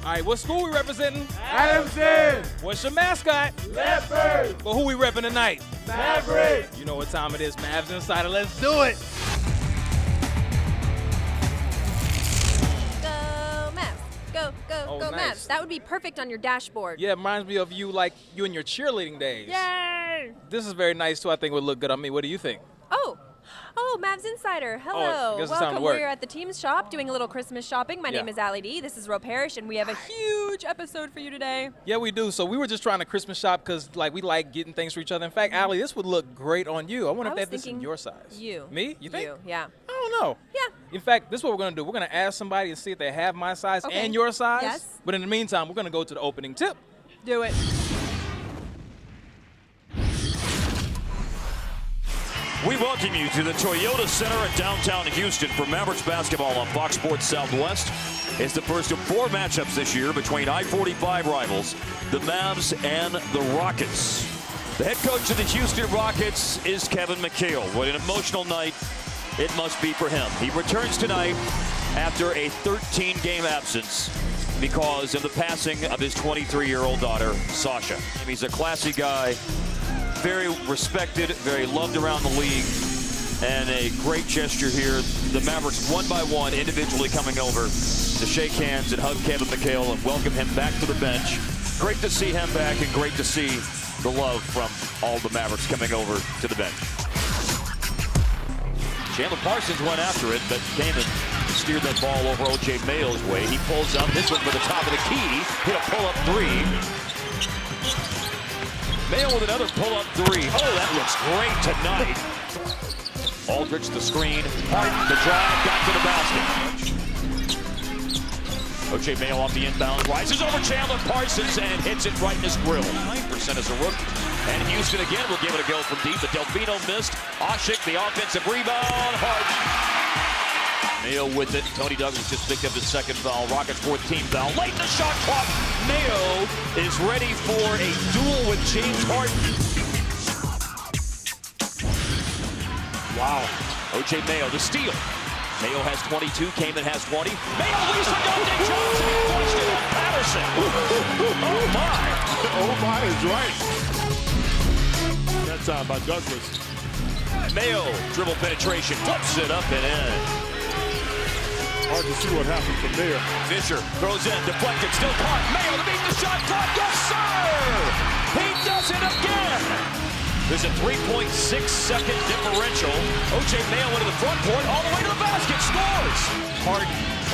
All right, what school we representing? Adamson! What's your mascot? Leopard! But who we repping tonight? Maverick! You know what time it is, Mavs Insider. Let's do it. Go Mavs! Go, go, Oh, go nice. Mavs! That would be perfect on your dashboard. Yeah, it reminds me of you like you in your cheerleading days. Yay! This is very nice too. I think would look good on me. What do you think? Oh, Mavs Insider. Hello. I guess it's time to Welcome. work. We're at the team's shop doing a little Christmas shopping. My Yeah. name is Allie D. This is Ro Parrish, and we have a huge episode for you today. Yeah, we do. So we were just trying to Christmas shop because like we like getting things for each other. In fact, Allie, this would look great on you. I wonder I if was this is thinking your size. You. Me? You think? You, yeah. I don't know. Yeah. In fact, this is what we're going to do. We're going to ask somebody and see if they have my size Okay. and your size. Yes. But in the meantime, we're going to go to the opening tip. Do it. We welcome you to the Toyota Center in downtown Houston for Mavericks basketball on Fox Sports Southwest. It's the first of 4 matchups this year between I-45 rivals, the Mavs and the Rockets. The head coach of the Houston Rockets is Kevin McHale. What an emotional night it must be for him. He returns tonight after a 13-game absence because of the passing of his 23-year-old daughter, Sasha. He's a classy guy. Very respected, very loved around the league, and a great gesture here. The Mavericks, one by one, individually coming over to shake hands and hug Kevin McHale and welcome him back to the bench. Great to see him back and great to see the love from all the Mavericks coming over to the bench. Chandler Parsons went after it, but came and steered that ball over O.J. Mayo's way. He pulls up, hits one for the top of the key, hit a pull-up 3. Mayo with another pull-up 3. Oh, that looks great tonight. Aldridge the screen. Harden the drive. Got to the basket. O.J. Mayo off the inbound. Rises over Chandler Parsons and hits it right in his grill. 9% as a rookie. And Houston again will give it a go from deep. But Delfino missed. Oshik, the offensive rebound. Harden. Mayo with it. Tony Douglas just picked up his second foul. Rockets 4th team foul. Late in the shot clock. Mayo is ready for a duel with James Harden. Wow. O.J. Mayo, the steal. Mayo has 22. Kamen has 20. Mayo leads for Dante Johnson. Flushed it on Patterson. Oh, my. Oh, my is right. That time by Douglas. Mayo, dribble penetration. Flips it up and in. Hard to see what happened from there. Fisher throws in, deflected, still caught. Mayo to beat the shot clock. Yes, sir! He does it again! There's a 3.6-second differential. O.J. Mayo into the front court, all the way to the basket, scores! Harden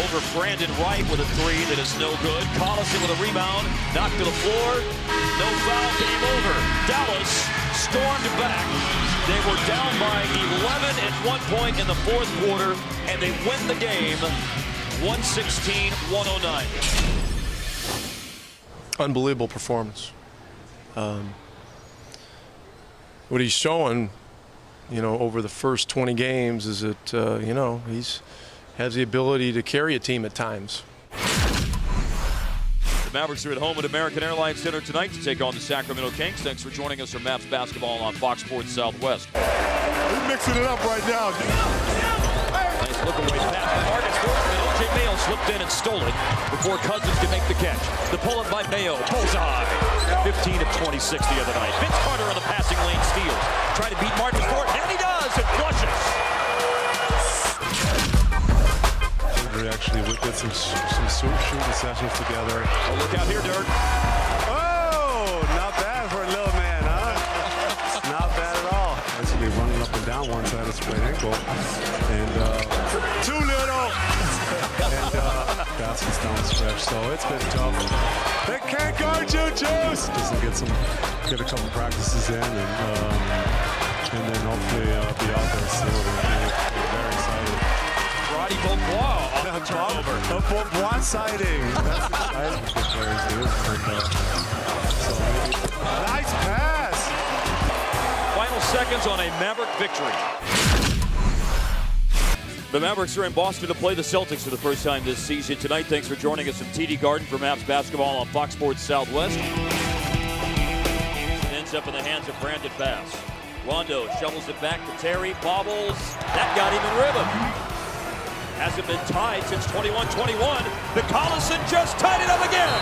over Brandon Wright with a 3 that is no good. Collison with a rebound, knocked to the floor. No foul, game over. Dallas stormed back. They were down by 11 at one point in the 4th quarter, and they win the game 116-109. Unbelievable performance. What he's showing, over the first 20 games is that, he's has the ability to carry a team at times. Mavericks are at home at American Airlines Center tonight to take on the Sacramento Kings. Thanks for joining us for Mavs basketball on Fox Sports Southwest. We're mixing it up right now. Nice look away pass. Marcus Thornton and O.J. Mayo slipped in and stole it before Cousins could make the catch. The pull-up by Mayo. Bullseye. 15 of 26 the other night. Vince Carter on the passing lane steals. Trying to beat Marcus Thornton, and he does, and flushes. We actually did some shooting sessions together. Oh, look out here, Dirk. Oh, not bad for a little man, huh? Not bad at all. Actually running up and down one side of sprained ankle. And too little. And baskets down the stretch. So it's been tough. They can't guard you, Juice. Just get a couple practices in and then hopefully be out there soon. We're very excited. Roddy Beaubois on the turnover. A Beaubois sighting. That's exciting. Good players do. Nice pass. Final seconds on a Maverick victory. The Mavericks are in Boston to play the Celtics for the first time this season tonight. Thanks for joining us from TD Garden for Mavs basketball on Fox Sports Southwest. It ends up in the hands of Brandon Bass. Rondo shovels it back to Terry, bobbles. That got him in rhythm. Hasn't been tied since 21-21. The Collison just tied it up again.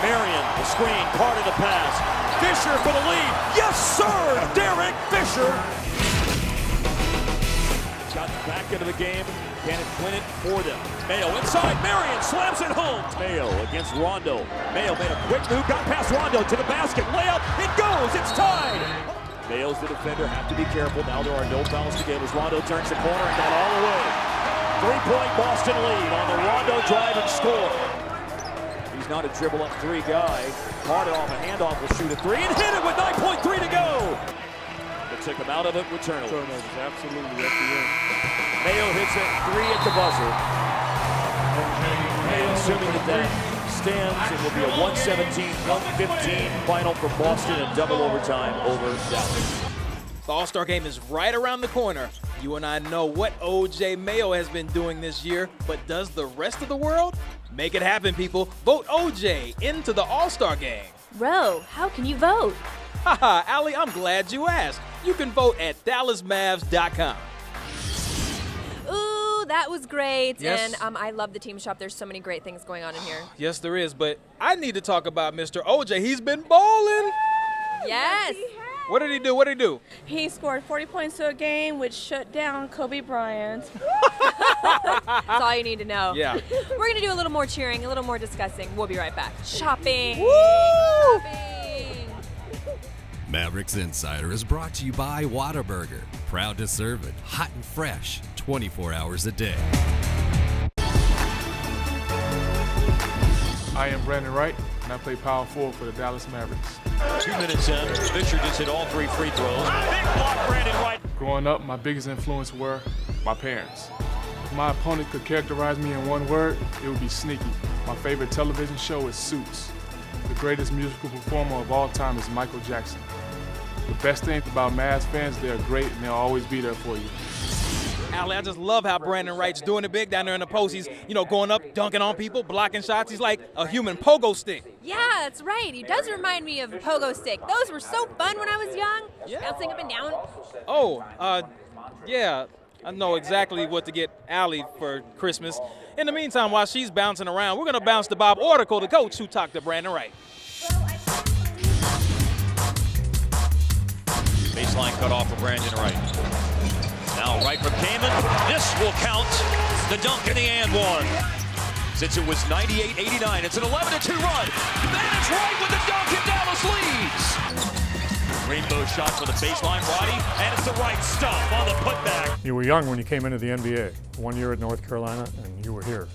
Marion, the screen, part of the pass. Fisher for the lead. Yes, sir! Derek Fisher. Got back into the game. Can it win it for them? Mayo inside. Marion slams it home. Mayo against Rondo. Mayo made a quick move. Got past Rondo to the basket. Layup. It goes. It's tied. Mayo's the defender. Have to be careful. Now there are no fouls to give as Rondo turns the corner and got all the way. 3-point Boston lead on the Rondo drive and score. He's not a dribble up three guy. Carter off a handoff will shoot a three and hit it with 9.3 to go. They took him out of it with turnovers. Absolutely at the end. Mayo hits it, three at the buzzer. Mayo assuming that stands, it will be a 117-115 final for Boston in double overtime over Dallas. The All-Star game is right around the corner. You and I know what O.J. Mayo has been doing this year, but does the rest of the world? Make it happen, people. Vote O.J. into the All-Star game. Ro, how can you vote? Haha, Allie, I'm glad you asked. You can vote at DallasMavs.com. Ooh, that was great. Yes. And I love the team shop. There's so many great things going on in here. Yes, there is, but I need to talk about Mr. O.J. He's been balling. Yes. What did he do? What did he do? He scored 40 points to a game, which shut down Kobe Bryant. That's all you need to know. Yeah. We're going to do a little more cheering, a little more discussing. We'll be right back. Shopping. Woo! Shopping. Mavericks Insider is brought to you by Whataburger. Proud to serve it hot and fresh 24 hours a day. I am Brandon Wright, and I play power forward for the Dallas Mavericks. 2 minutes in, Fisher just hit all 3 free throws. Big block, Brandon Wright. Growing up, my biggest influence were my parents. If my opponent could characterize me in one word, it would be sneaky. My favorite television show is Suits. The greatest musical performer of all time is Michael Jackson. The best thing about Mavs fans, they're great and they'll always be there for you. Allie, I just love how Brandon Wright's doing it big down there in the post. He's, going up, dunking on people, blocking shots. He's like a human pogo stick. Yeah, that's right. He does remind me of a pogo stick. Those were so fun when I was young. Yeah. Bouncing up and down. Oh, yeah, I know exactly what to get Allie for Christmas. In the meantime, while she's bouncing around, we're going to bounce to Bob Oracle, the coach who talked to Brandon Wright. Baseline cut off for Brandon Wright. Now Wright from Kamen. This will count. The dunk in the and one. Since it was 98-89, it's an 11-2 run. That is Wright with the dunk and Dallas leads. Rainbow shot for the baseline, Roddy, and it's the right stuff on the putback. You were young when you came into the NBA, 1 year at North Carolina, and you were here.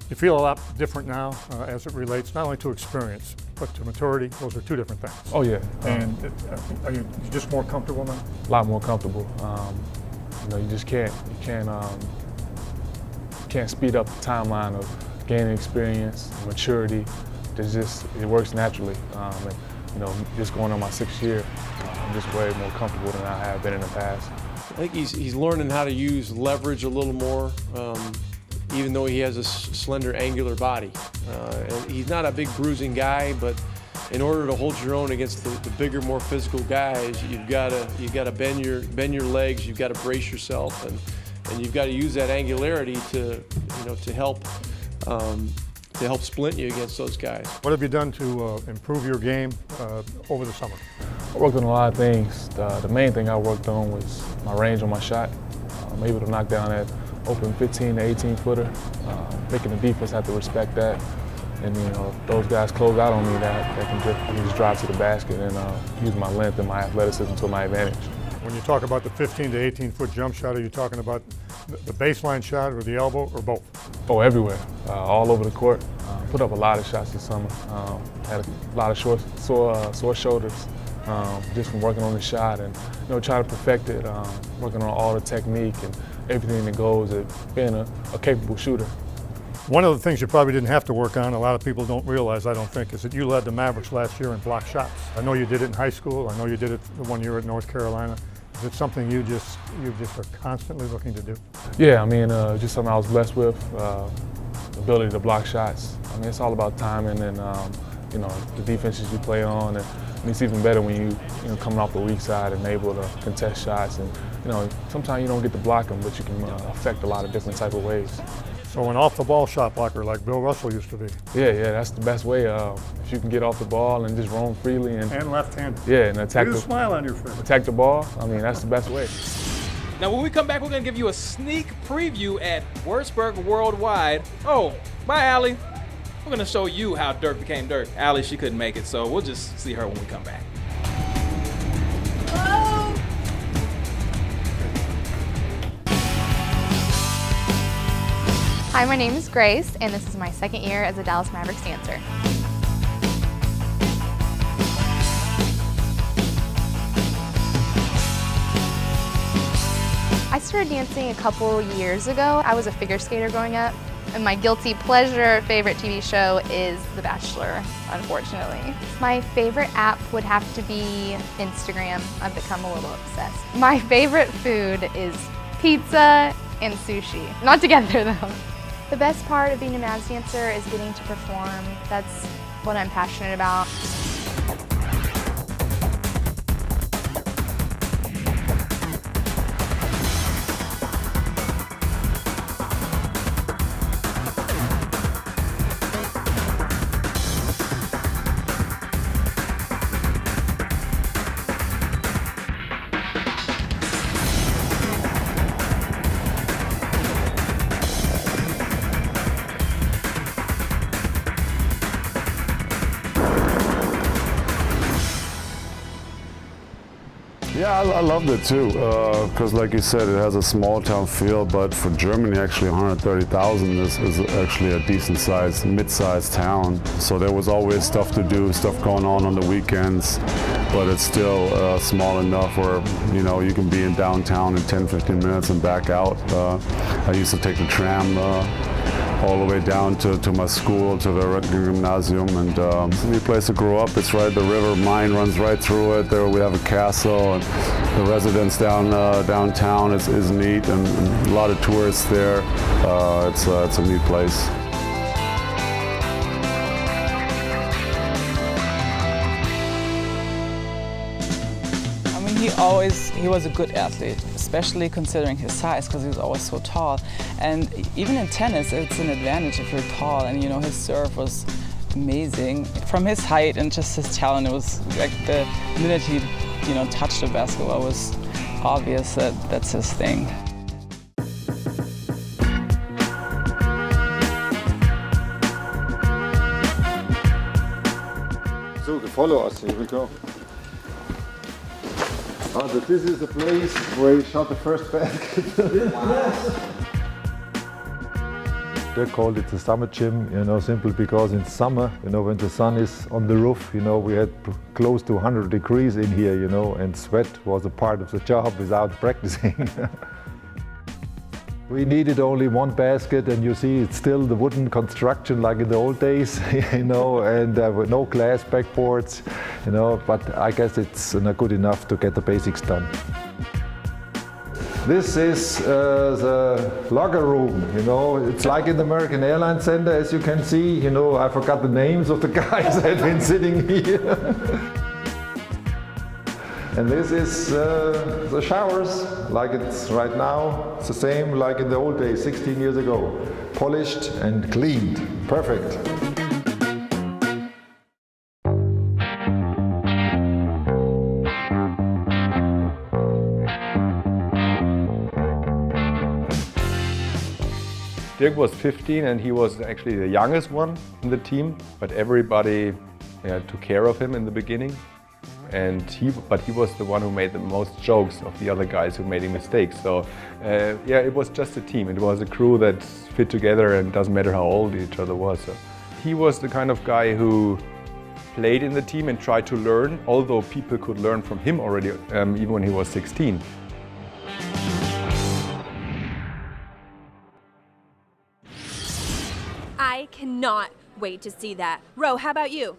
You feel a lot different now as it relates not only to experience, but to maturity. Those are two different things. Oh, yeah. And are you just more comfortable now? A lot more comfortable. You just can't speed up the timeline of gaining experience, maturity. It works naturally. Just going on my 6th year, I'm just way more comfortable than I have been in the past. I think he's learning how to use leverage a little more, even though he has a slender, angular body. And he's not a big bruising guy, but in order to hold your own against the bigger, more physical guys, you've got to bend your legs, you've got to brace yourself, and you've got to use that angularity to help splint you against those guys. What have you done to improve your game over the summer? I worked on a lot of things. The main thing I worked on was my range on my shot. I'm able to knock down that open 15 to 18 footer, making the defense have to respect that. And if those guys close out on me, that I can just drive to the basket and use my length and my athleticism to my advantage. When you talk about the 15 to 18 foot jump shot, are you talking about the baseline shot or the elbow or both? Oh, everywhere, all over the court. Put up a lot of shots this summer. Had a lot of sore shoulders just from working on the shot and trying to perfect it, working on all the technique and everything that goes at being a capable shooter. One of the things you probably didn't have to work on, a lot of people don't realize, I don't think, is that you led the Mavericks last year in block shots. I know you did it in high school. I know you did it the 1 year at North Carolina. Is it something you just are constantly looking to do? Yeah, just something I was blessed with, the ability to block shots. It's all about timing and the defenses you play on, and it's even better when you coming off the weak side and able to contest shots. And sometimes you don't get to block them, but you can affect a lot of different type of ways. So an off-the-ball shot blocker like Bill Russell used to be. Yeah, that's the best way. If you can get off the ball and just roam freely and left-handed. Yeah, and attack Get a smile on your face. Attack the ball. I mean, that's the best way. Now, when we come back, we're going to give you a sneak preview at Wurzburg Worldwide. Oh, bye, Allie. We're going to show you how Dirk became Dirk. Allie, she couldn't make it, so we'll just see her when we come back. Hello. Hi, my name is Grace, and this is my second year as a Dallas Mavericks dancer. I started dancing a couple years ago. I was a figure skater growing up, and my guilty pleasure favorite TV show is The Bachelor, unfortunately. My favorite app would have to be Instagram. I've become a little obsessed. My favorite food is pizza and sushi. Not together, though. The best part of being a Mavs dancer is getting to perform. That's what I'm passionate about. Yeah, I loved it too, because like you said, it has a small town feel, but for Germany actually 130,000 is actually a decent sized, mid-sized town. So there was always stuff to do, stuff going on the weekends, but it's still small enough where, you can be in downtown in 10-15 minutes and back out. I used to take the tram all the way down to my school, to the Röttgen Gymnasium, and it's a neat place to grow up. It's right, the River Main runs right through it. There we have a castle, and the residence downtown is neat, and a lot of tourists there. It's a neat place. He was a good athlete, especially considering his size, because he was always so tall. And even in tennis, it's an advantage if you're tall, and his serve was amazing. From his height and just his talent, it was like the minute he touched the basketball, it was obvious that that's his thing. So follow us, here we go. This is the place where he shot the first basket. They called it the summer gym, simply because in summer, when the sun is on the roof, we had close to 100 degrees in here, and sweat was a part of the job without practicing. We needed only one basket, and you see it's still the wooden construction like in the old days, and with no glass backboards, but I guess it's good enough to get the basics done. This is the locker room, it's like in the American Airlines Center, as you can see, I forgot the names of the guys that have been sitting here. And this is the showers, like it's right now. It's the same like in the old days, 16 years ago. Polished and cleaned. Perfect. Dirk was 15 and he was actually the youngest one in the team, but everybody took care of him in the beginning. But he was the one who made the most jokes of the other guys who made mistakes. So it was just a team. It was a crew that fit together, and it doesn't matter how old each other was. So he was the kind of guy who played in the team and tried to learn, although people could learn from him already, even when he was 16. I cannot wait to see that. Ro, how about you?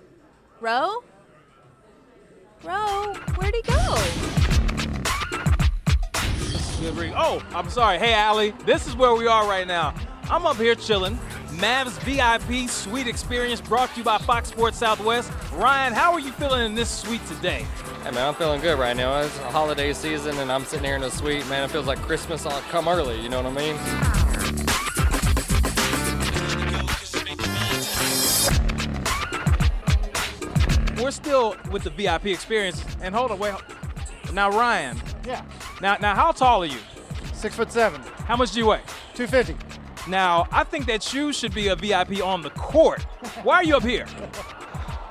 Ro? Ro, where'd he go? Oh, I'm sorry. Hey, Allie, this is where we are right now. I'm up here chilling, Mavs VIP Suite Experience brought to you by Fox Sports Southwest. Ryan, how are you feeling in this suite today? Hey man, I'm feeling good right now. It's a holiday season and I'm sitting here in the suite. Man, it feels like Christmas come early, you know what I mean? We're still with the VIP experience. And hold on, wait. Now, Ryan. Yeah. Now, how tall are you? 6'7". How much do you weigh? 250. Now, I think that you should be a VIP on the court. Why are you up here?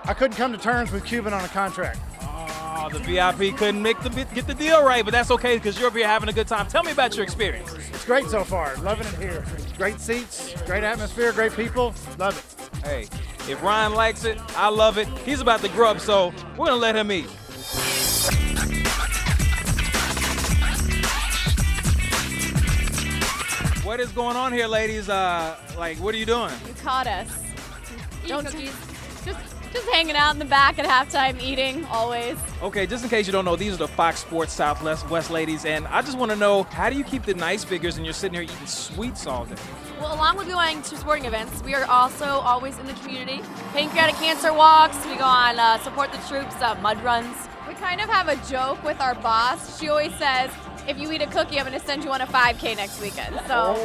I couldn't come to terms with Cuban on a contract. Oh, the VIP couldn't get the deal right, but that's okay because you're up here having a good time. Tell me about your experience. It's great so far. Loving it here. Great seats, great atmosphere, great people. Love it. Hey, if Ryan likes it, I love it. He's about to grub, so we're going to let him eat. What is going on here, ladies? What are you doing? You caught us. Don't cookies. Just hanging out in the back at halftime, eating always. Okay, just in case you don't know, these are the Fox Sports Southwest ladies, and I just want to know, how do you keep the nice figures and you're sitting here eating sweets all day? Well, along with going to sporting events, we are also always in the community. Pancreatic cancer walks. We go on support the troops, mud runs. We kind of have a joke with our boss. She always says, if you eat a cookie, I'm going to send you on a 5K next weekend. So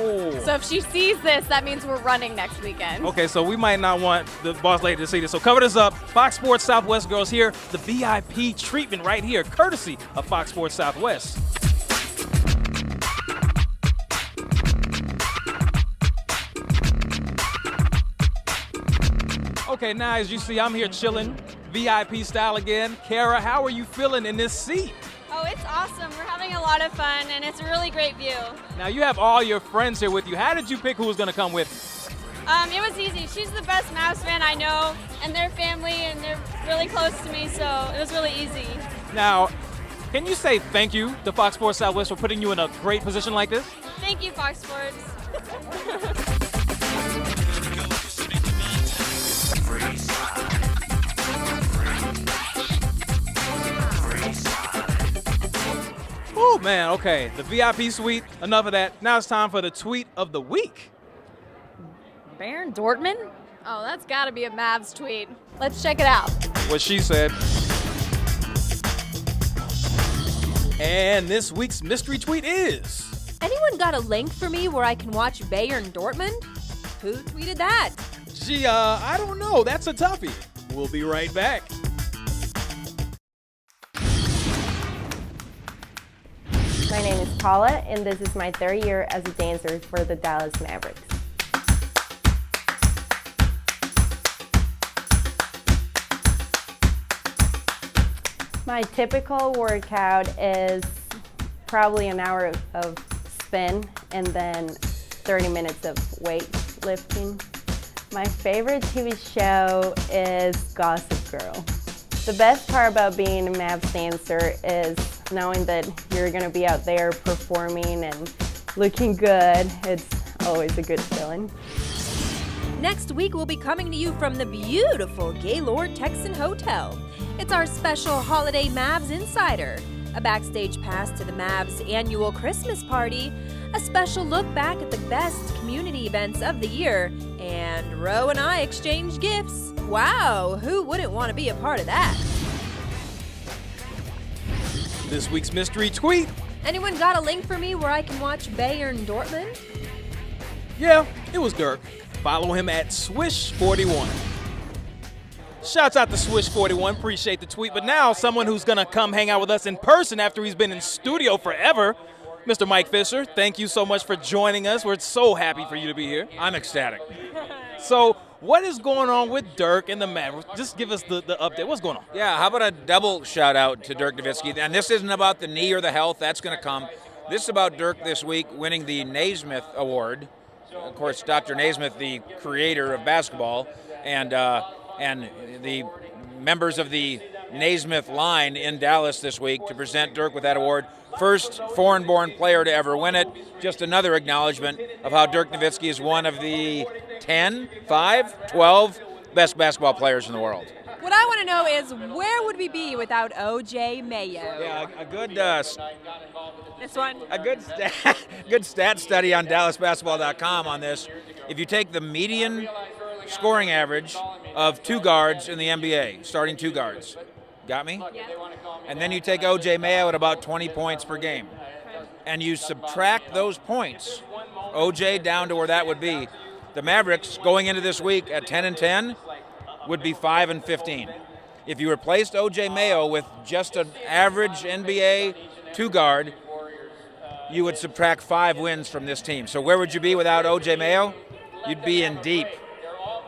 if she sees this, that means we're running next weekend. Okay, so we might not want the boss lady to see this. So cover this up. Fox Sports Southwest girls here, the VIP treatment right here, courtesy of Fox Sports Southwest. Okay, now as you see, I'm here chilling, VIP style again. Kara, how are you feeling in this seat? Oh, it's awesome. We're having a lot of fun, and it's a really great view. Now, you have all your friends here with you. How did you pick who was going to come with you? It was easy. She's the best Mavs fan I know, and they're family, and they're really close to me, so it was really easy. Now, can you say thank you to Fox Sports Southwest for putting you in a great position like this? Thank you, Fox Sports. Oh man, okay. The VIP suite, enough of that. Now it's time for the tweet of the week. Baron Dortmund? Oh, that's got to be a Mavs tweet. Let's check it out. What she said. And this week's mystery tweet is... Anyone got a link for me where I can watch Bayern Dortmund? Who tweeted that? Gee, I don't know. That's a toughie. We'll be right back. My name is Paula, and this is my third year as a dancer for the Dallas Mavericks. My typical workout is probably an hour of spin and then 30 minutes of weight lifting. My favorite TV show is Gossip Girl. The best part about being a Mavs dancer is knowing that you're going to be out there performing and looking good. It's always a good feeling. Next week, we'll be coming to you from the beautiful Gaylord Texan Hotel. It's our special holiday Mavs Insider, a backstage pass to the Mavs annual Christmas party, a special look back at the best community events of the year, and Ro and I exchange gifts. Wow, who wouldn't want to be a part of that? This week's mystery tweet. Anyone got a link for me where I can watch Bayern Dortmund? Yeah, it was Dirk. Follow him at Swish41. Shouts out to Swish41, appreciate the tweet. But now someone who's gonna come hang out with us in person after he's been in studio forever, Mr. Mike Fisher, thank you so much for joining us. We're so happy for you to be here. I'm ecstatic. So what is going on with Dirk and the Mavericks? Just give us the update. What's going on? Yeah, how about a double shout out to Dirk Nowitzki? And this isn't about the knee or the health. That's going to come. This is about Dirk this week winning the Naismith Award. Of course, Dr. Naismith, the creator of basketball, and the members of the Naismith line in Dallas this week to present Dirk with that award. First foreign-born player to ever win it. Just another acknowledgement of how Dirk Nowitzki is one of the 10, 5, 12 best basketball players in the world. What I want to know is, where would we be without O.J. Mayo? Yeah, a good this one. A good stat study on DallasBasketball.com on this. If you take the median scoring average of 2 guards in the NBA, starting 2 guards, got me? And then you take O.J. Mayo at about 20 points per game, and you subtract those points, O.J. down to where that would be, the Mavericks going into this week at 10-10 would be 5-15. If you replaced O.J. Mayo with just an average NBA 2-guard, you would subtract 5 wins from this team. So where would you be without O.J. Mayo? You'd be in deep.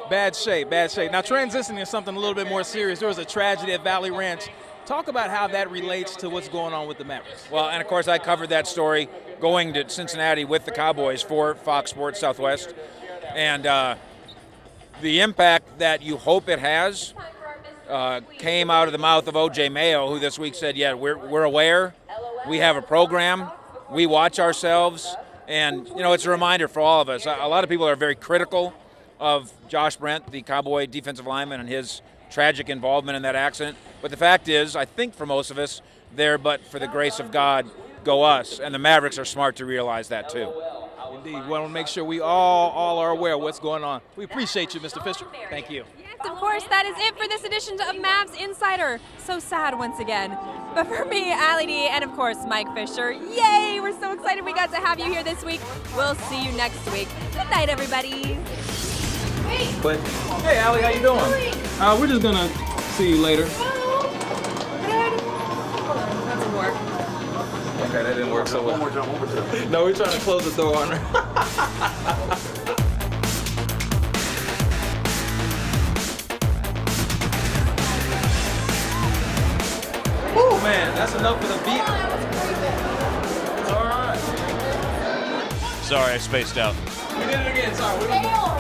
Bad shape, bad shape. Now transitioning to something a little bit more serious, there was a tragedy at Valley Ranch. Talk about how that relates to what's going on with the Mavericks. Well, and of course I covered that story going to Cincinnati with the Cowboys for Fox Sports Southwest. And the impact that you hope it has came out of the mouth of O.J. Mayo, who this week said, yeah, we're aware, we have a program, we watch ourselves, and it's a reminder for all of us. A lot of people are very critical of Josh Brent, the Cowboy defensive lineman, and his tragic involvement in that accident. But the fact is, I think for most of us, there but for the grace of God go us, and the Mavericks are smart to realize that too. Indeed, we want to make sure we all are aware of what's going on. We appreciate you, Mr. Fisher. Thank you. Of course, that is it for this edition of Mavs Insider. So sad once again. But for me, Allie D, and of course, Mike Fisher, yay! We're so excited we got to have you here this week. We'll see you next week. Good night, everybody. But hey, Allie, how you doing? We're just gonna see you later. That doesn't work. Okay, that didn't work so well. One more time. No, we're trying to close the door on her. Woo, man, that's enough for the beat. It's all right. Sorry, I spaced out. We did it again. Sorry. Wow.